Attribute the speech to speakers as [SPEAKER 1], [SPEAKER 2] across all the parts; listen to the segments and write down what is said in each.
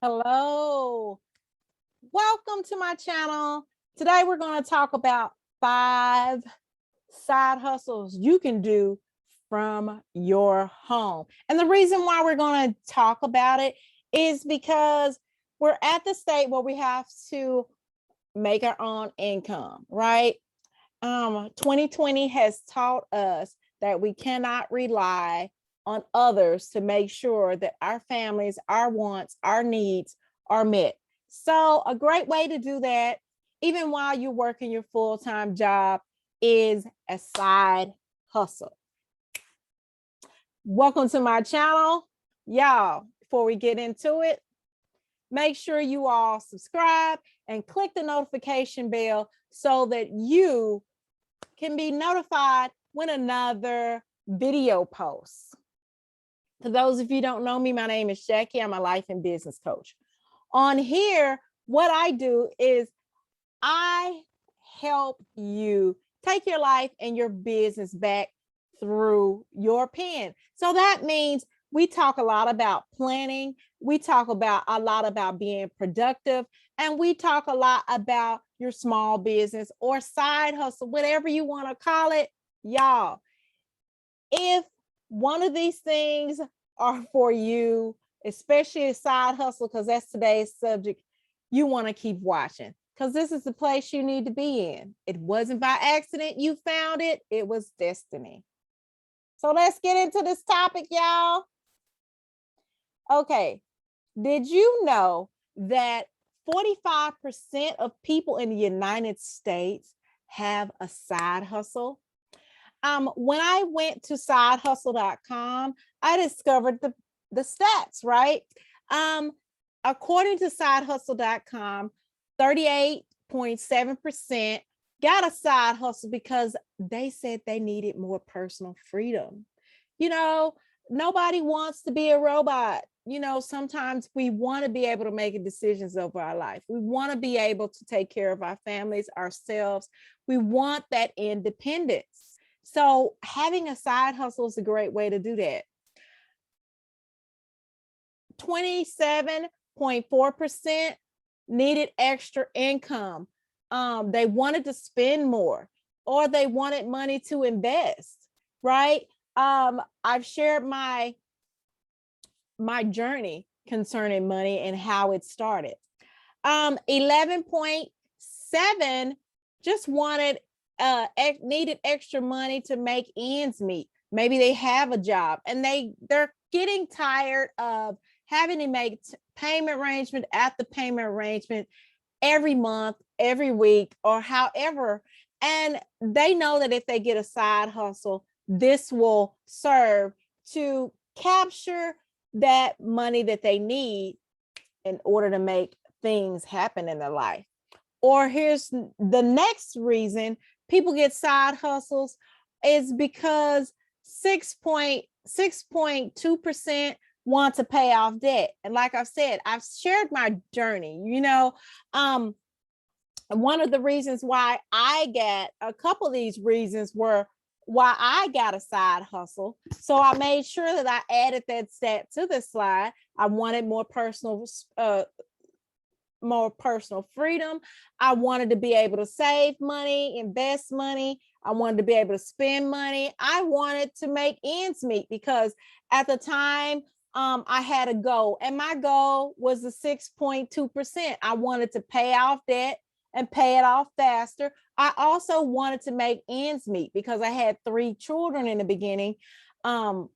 [SPEAKER 1] Hello, welcome to my channel. Today we're going to talk about 5 side hustles you can do from your home. And the reason why we're going to talk about it is because we're at the state where we have to make our own income, right? 2020 has taught us that we cannot rely on others to make sure that our families, our wants, our needs are met. So a great way to do that, even while you're working your full-time job, is a side hustle. Welcome to my channel. Y'all, before we get into it, make sure you all subscribe and click the notification bell so that you can be notified when another video posts. For those of you who don't know me, my name is Jackie. I'm a life and business coach. On here, what I do is I help you take your life and your business back through your pen. So that means we talk a lot about planning. We talk a lot about being productive, and we talk a lot about your small business or side hustle, whatever you want to call it. Y'all, if one of these things are for you, especially a side hustle, because that's today's subject, you want to keep watching, because this is the place you need to be in. It wasn't by accident you found it. It was destiny. So let's get into this topic, y'all. Okay, did you know that 45% of people in the United States have a side hustle? When I went to sidehustle.com, I discovered the stats, right? According to sidehustle.com, 38.7% got a side hustle because they said they needed more personal freedom. You know, nobody wants to be a robot. You know, sometimes we want to be able to make decisions over our life. We want to be able to take care of our families, ourselves. We want that independence. So having a side hustle is a great way to do that. 27.4% needed extra income. They wanted to spend more, or they wanted money to invest, right? I've shared my journey concerning money and how it started. 11.7 just needed extra money to make ends meet. Maybe they have a job and they're getting tired of having to make payment arrangement after payment arrangement every month, every week, or however. And they know that if they get a side hustle, this will serve to capture that money that they need in order to make things happen in their life. Or here's the next reason people get side hustles is because 6.2% want to pay off debt. And like I've said, I've shared my journey. You know, one of the reasons why a couple of these reasons were why I got a side hustle. So I made sure that I added that stat to the slide. I wanted more personal freedom. I wanted to be able to save money, invest money. I wanted to be able to spend money. I wanted to make ends meet because at the time I had a goal, and my goal was the 6.2%. I wanted to pay off debt and pay it off faster. I also wanted to make ends meet because I had 3 children in the beginning. And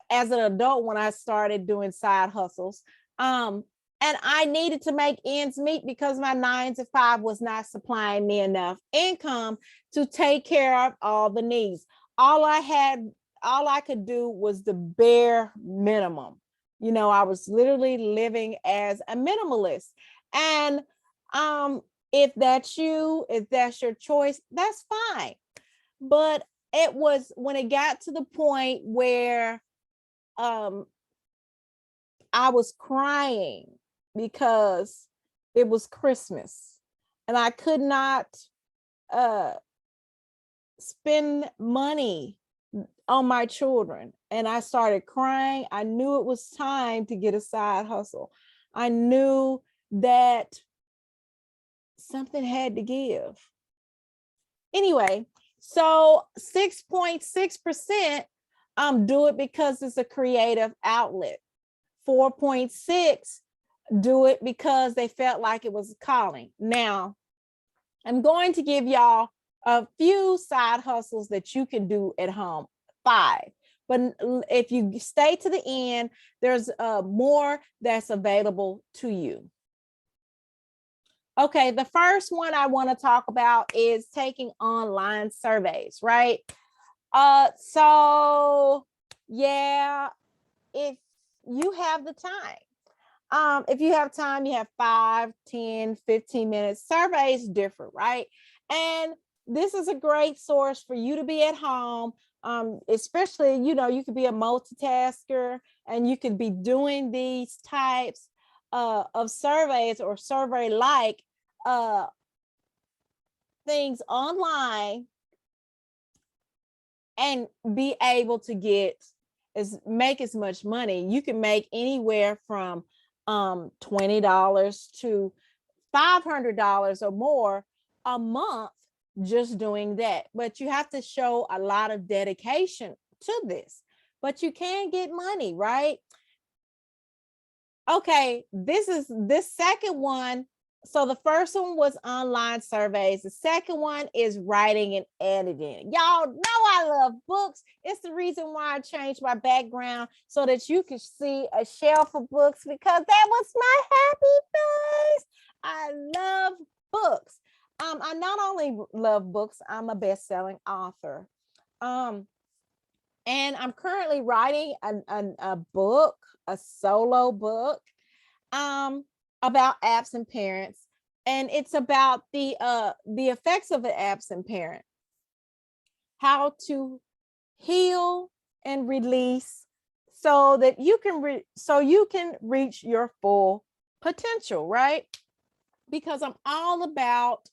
[SPEAKER 1] as an adult, when I started doing side hustles, and I needed to make ends meet because my 9 to 5 was not supplying me enough income to take care of all the needs. All I could do was the bare minimum. You know, I was literally living as a minimalist. And if that's you, if that's your choice, that's fine. But it was when it got to the point where I was crying because it was Christmas and I could not spend money on my children, and I started crying. I knew it was time to get a side hustle. I knew that something had to give. Anyway, so 6.6% do it because it's a creative outlet. 4.6 do it because they felt like it was calling. Now, I'm going to give y'all a few side hustles that you can do at home, 5. But if you stay to the end, there's more that's available to you. Okay, the first one I want to talk about is taking online surveys, right? So yeah, if you have the time, if you have time, you have 5, 10, 15 minutes. Surveys differ, right? And this is a great source for you to be at home, especially, you know, you could be a multitasker and you could be doing these types of surveys or survey-like things online and be able to make as much money. You can make anywhere from $20 to $500 or more a month just doing that. But you have to show a lot of dedication to this, but you can get money, right? Okay, this second one. So the first one was online surveys. The second one is writing and editing. Y'all know I love books. It's the reason why I changed my background so that you could see a shelf of books, because that was my happy face. I love books. I not only love books, I'm a best-selling author. And I'm currently writing a book, a solo book, about absent parents, and it's about the effects of an absent parent, how to heal and release so that you can reach your full potential, right? Because I'm all about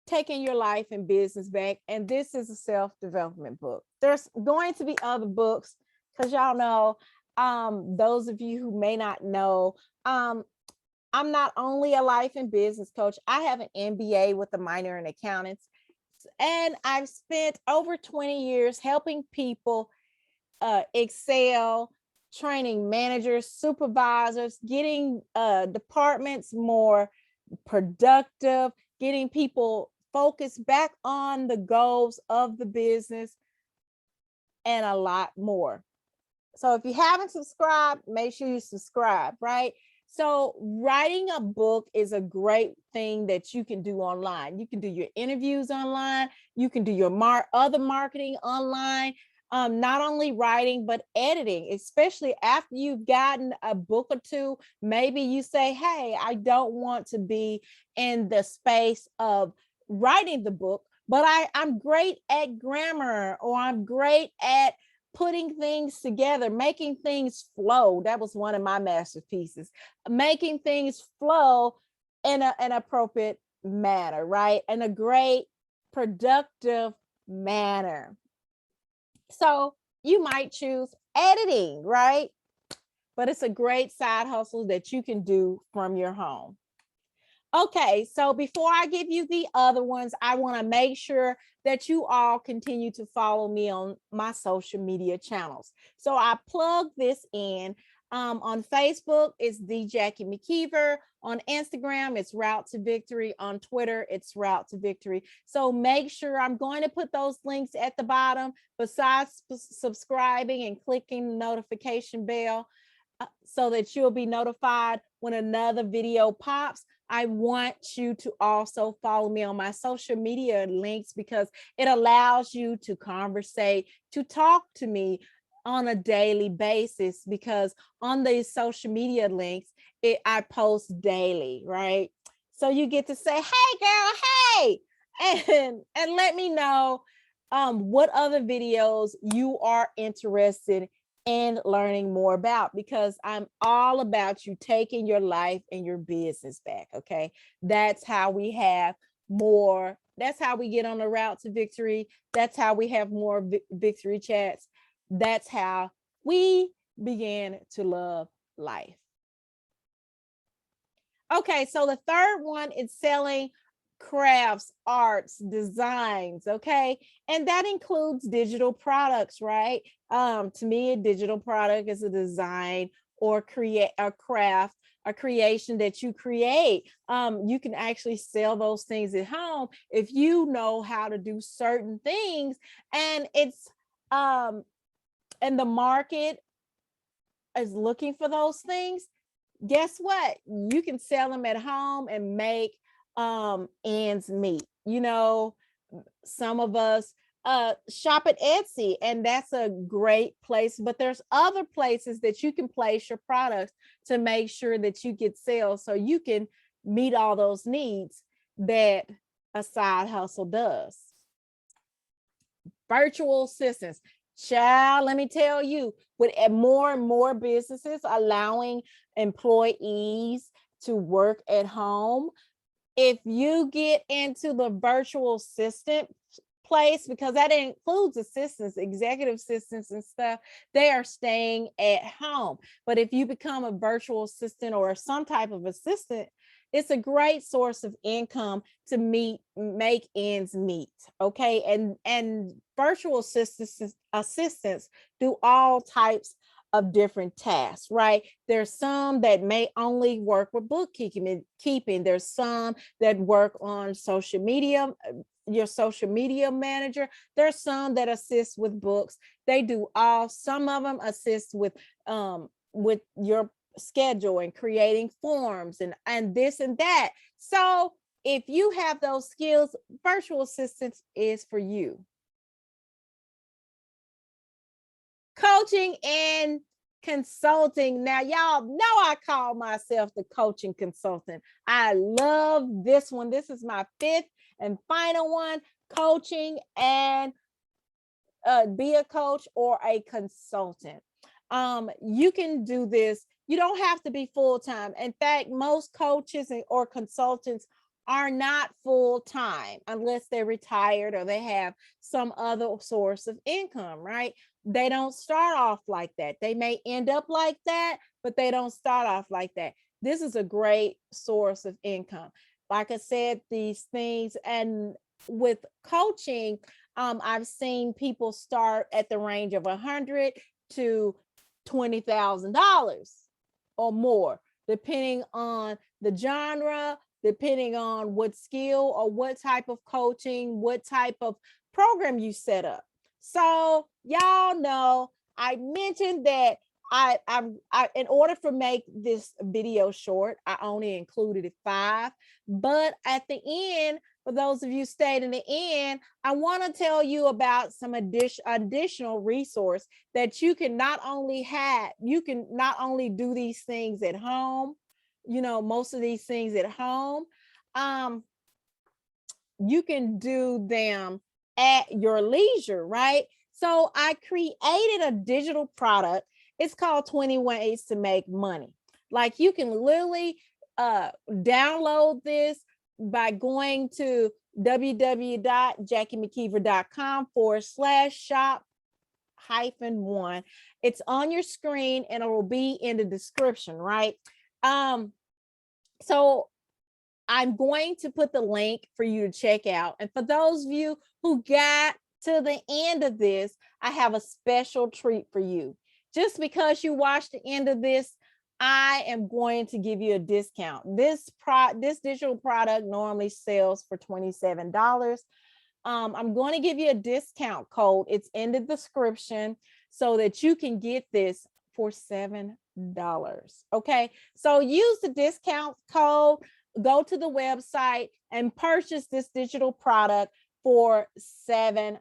[SPEAKER 1] taking your life and business back, and this is a self-development book. There's going to be other books, because y'all know, those of you who may not know, I'm not only a life and business coach, I have an MBA with a minor in accountants, and I've spent over 20 years helping people excel, training managers, supervisors, getting departments more productive, getting people focused back on the goals of the business, and a lot more. So if you haven't subscribed, make sure you subscribe, right? So writing a book is a great thing that you can do online. You can do your interviews online. You can do your other marketing online. Not only writing, but editing, especially after you've gotten a book or two. Maybe you say, hey, I don't want to be in the space of writing the book, but I'm great at grammar, or I'm great at putting things together, making things flow. That was one of my masterpieces, making things flow in an appropriate manner, right? In a great, productive manner. So you might choose editing, right? But it's a great side hustle that you can do from your home. Okay, so before I give you the other ones, I want to make sure that you all continue to follow me on my social media channels. So I plug this in. On Facebook, it's the Jackie McKeever. On Instagram, it's Route to Victory. On Twitter, it's Route to Victory. So make sure, I'm going to put those links at the bottom, besides subscribing and clicking the notification bell, so that you'll be notified when another video pops. I want you to also follow me on my social media links, because it allows you to conversate, to talk to me on a daily basis, because on these social media links, I post daily, right? So you get to say, hey girl, hey, and let me know what other videos you are interested in learning more about, because I'm all about you taking your life and your business back, okay? That's how we have more That's how we get on the route to victory. That's how we have more victory chats. That's how we began to love life. Okay, so the third one is selling crafts, arts, designs, okay? And that includes digital products, right? To me, a digital product is a design or create a craft, a creation that you create. You can actually sell those things at home if you know how to do certain things, and it's and the market is looking for those things. Guess what? You can sell them at home and make ends meet. You know, some of us shop at Etsy, and that's a great place, but there's other places that you can place your products to make sure that you get sales so you can meet all those needs that a side hustle does. Virtual assistants. Child, let me tell you, with more and more businesses allowing employees to work at home, if you get into the virtual assistant place, because that includes assistants, executive assistants and stuff, they are staying at home. But if you become a virtual assistant or some type of assistant, it's a great source of income to make ends meet. Okay. And virtual assistants do all types of different tasks, right? There's some that may only work with bookkeeping. There's some that work on social media, your social media manager. There's some that assist with books. They do all. Some of them assist with your schedule and creating forms and this and that. So if you have those skills, virtual assistance is for you. Coaching and consulting. Now, y'all know I call myself the coaching consultant. I love this one. This is my fifth and final one, coaching and be a coach or a consultant. You can do this. You don't have to be full-time. In fact, most coaches or consultants are not full-time unless they're retired or they have some other source of income, right? They don't start off like that. They may end up like that, but they don't start off like that. This is a great source of income. Like I said, these things, and with coaching, I've seen people start at the range of $100 to $20,000 or more, depending on the genre, depending on what skill or what type of coaching, what type of program you set up. So y'all know I mentioned that I in order for make this video short, I only included 5, but at the end, for those of you stayed in the end, I want to tell you about some additional resource that you can not only do these things at home, you know, most of these things at home. You can do them at your leisure, right? So I created a digital product. It's called 20 Ways to Make Money. Like, you can literally download this by going to www.jackiemckeever.com/shop-1. It's on your screen and it will be in the description, right? So I'm going to put the link for you to check out. And for those of you who got to the end of this, I have a special treat for you. Just because you watched the end of this, I am going to give you a discount. This digital product normally sells for $27. I'm going to give you a discount code. It's in the description so that you can get this for $7. Okay, so use the discount code, go to the website and purchase this digital product for $7.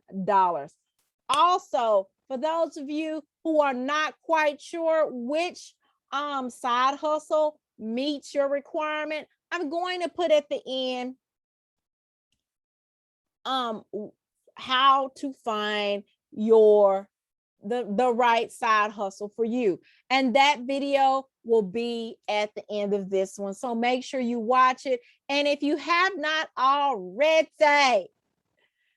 [SPEAKER 1] Also, for those of you who are not quite sure which side hustle meets your requirement, I'm going to put at the end how to find the right side hustle for you. And that video will be at the end of this one. So make sure you watch it. And if you have not already,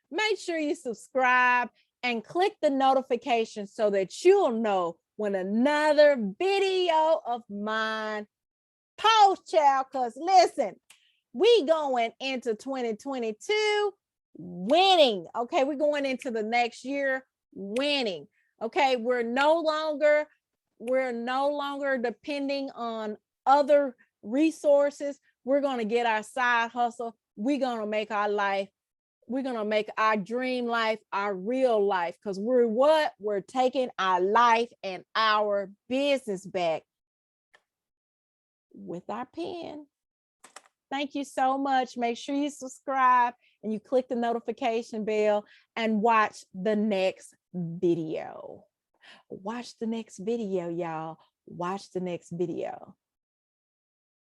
[SPEAKER 1] make sure you subscribe and click the notification so that you'll know when another video of mine post, child. Because listen, we going into 2022 winning. Okay, we're going into the next year winning. Okay, we're no longer depending on other resources. We're going to get our side hustle. We're going to make our life, we're going to make our dream life our real life, because we're taking our life and our business back with our pen. Thank you so much. Make sure you subscribe and you click the notification bell and watch the next video. Watch the next video, y'all. Watch the next video.